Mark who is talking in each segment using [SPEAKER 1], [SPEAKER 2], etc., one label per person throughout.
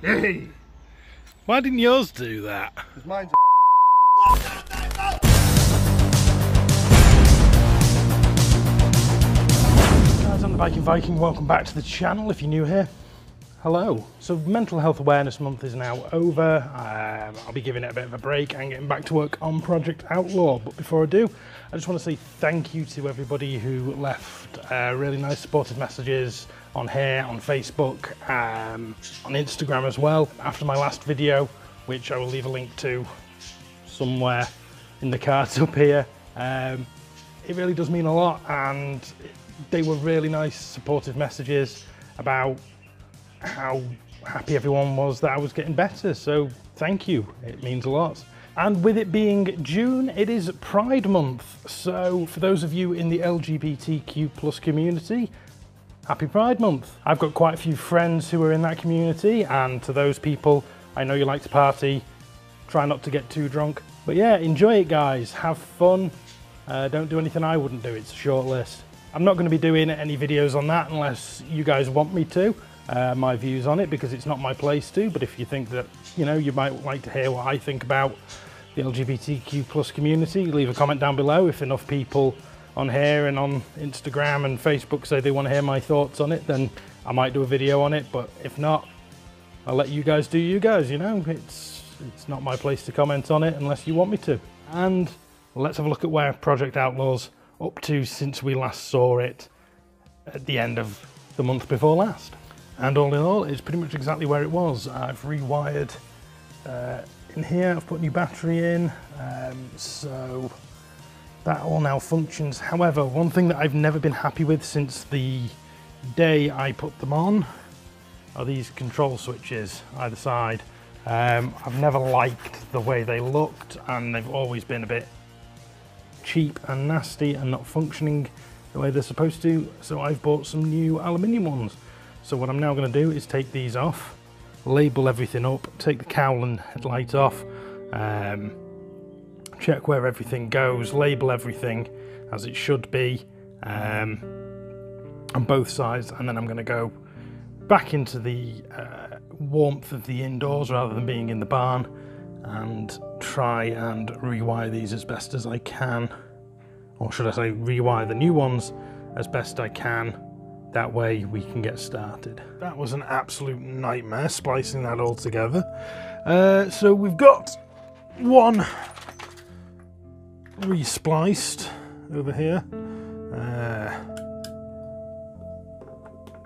[SPEAKER 1] Hey! Why didn't yours do that?
[SPEAKER 2] Because mine's
[SPEAKER 1] Guys, I'm the Viking. Welcome back to the channel if you're new here. Hello. So Mental Health Awareness Month is now over. I'll be giving it a bit of a break and getting back to work on Project Outlaw. But before I do, I just want to say thank you to everybody who left really nice supportive messages on here, on Facebook, on Instagram as well. After my last video, which I will leave a link to somewhere in the cards up here, it really does mean a lot, and they were really nice supportive messages about how happy everyone was that I was getting better, so thank you, it means a lot. And with it being June, it is Pride Month, so for those of you in the LGBTQ+ community, happy Pride Month. I've got quite a few friends who are in that community, and to those people, I know you like to party, try not to get too drunk, but yeah, enjoy it guys, have fun, don't do anything I wouldn't do, it's a short list. I'm not going to be doing any videos on that unless you guys want me to. My views on it, because it's not my place to, but if you think that, you know, you might like to hear what I think about the LGBTQ+ community, leave a comment down below. If enough people on here and on Instagram and Facebook say they want to hear my thoughts on it, then I might do a video on it, but if not, I'll let you guys do you guys, you know, it's not my place to comment on it unless you want me to. And let's have a look at where Project Outlaw's up to since we last saw it at the end of the month before last. And all in all, it's pretty much exactly where it was. I've rewired in here, I've put new battery in, so that all now functions. However, one thing that I've never been happy with since the day I put them on are these control switches either side. I've never liked the way they looked, and they've always been a bit cheap and nasty and not functioning the way they're supposed to, so I've bought some new aluminium ones. So what I'm now going to do is take these off, label everything up, take the cowl and headlight off, check where everything goes, label everything as it should be on both sides, and then I'm going to go back into the warmth of the indoors rather than being in the barn and try and rewire these as best as I can, or should I say rewire the new ones as best I can. That way we can get started. That was an absolute nightmare splicing that all together. So we've got one re-spliced over here,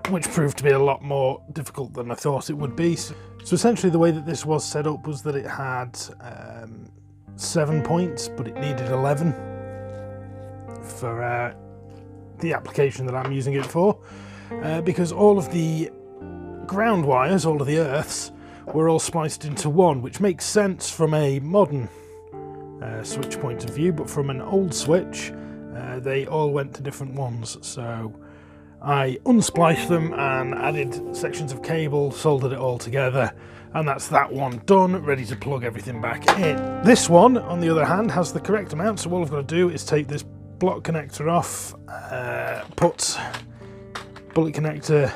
[SPEAKER 1] which proved to be a lot more difficult than I thought it would be. So essentially the way that this was set up was that it had 7 points, but it needed 11 for the application that I'm using it for, because all of the ground wires, all of the earths, were all spliced into one, which makes sense from a modern switch point of view, but from an old switch, they all went to different ones. So I unspliced them and added sections of cable, soldered it all together, and that's that one done, ready to plug everything back in. This one, on the other hand, has the correct amount, so all I've got to do is take this block connector off, put bullet connector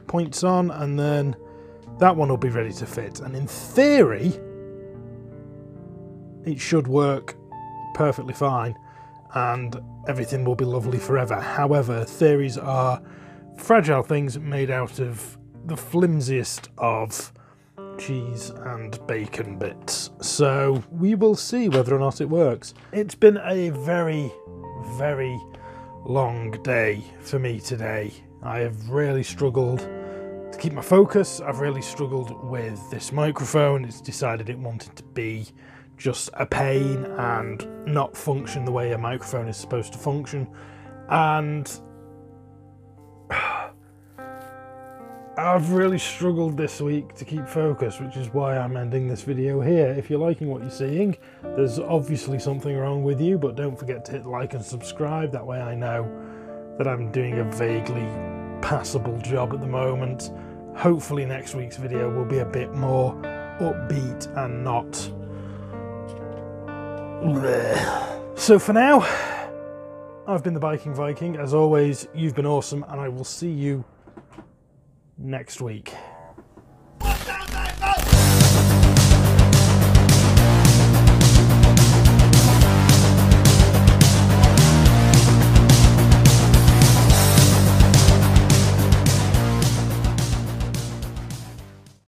[SPEAKER 1] points on, and then that one will be ready to fit. And in theory, it should work perfectly fine and everything will be lovely forever. However, theories are fragile things made out of the flimsiest of cheese and bacon bits, so we will see whether or not it works. It's been a very long day for me today. I have really struggled to keep my focus. I've really struggled with this microphone. It's decided it wanted to be just a pain and not function the way a microphone is supposed to function, and I've really struggled this week to keep focus, which is why I'm ending this video here. If you're liking what you're seeing, there's obviously something wrong with you, but don't forget to hit like and subscribe. That way I know that I'm doing a vaguely passable job at the moment. Hopefully next week's video will be a bit more upbeat and not bleh. So for now, I've been the Viking. As always, you've been awesome, and I will see you next week.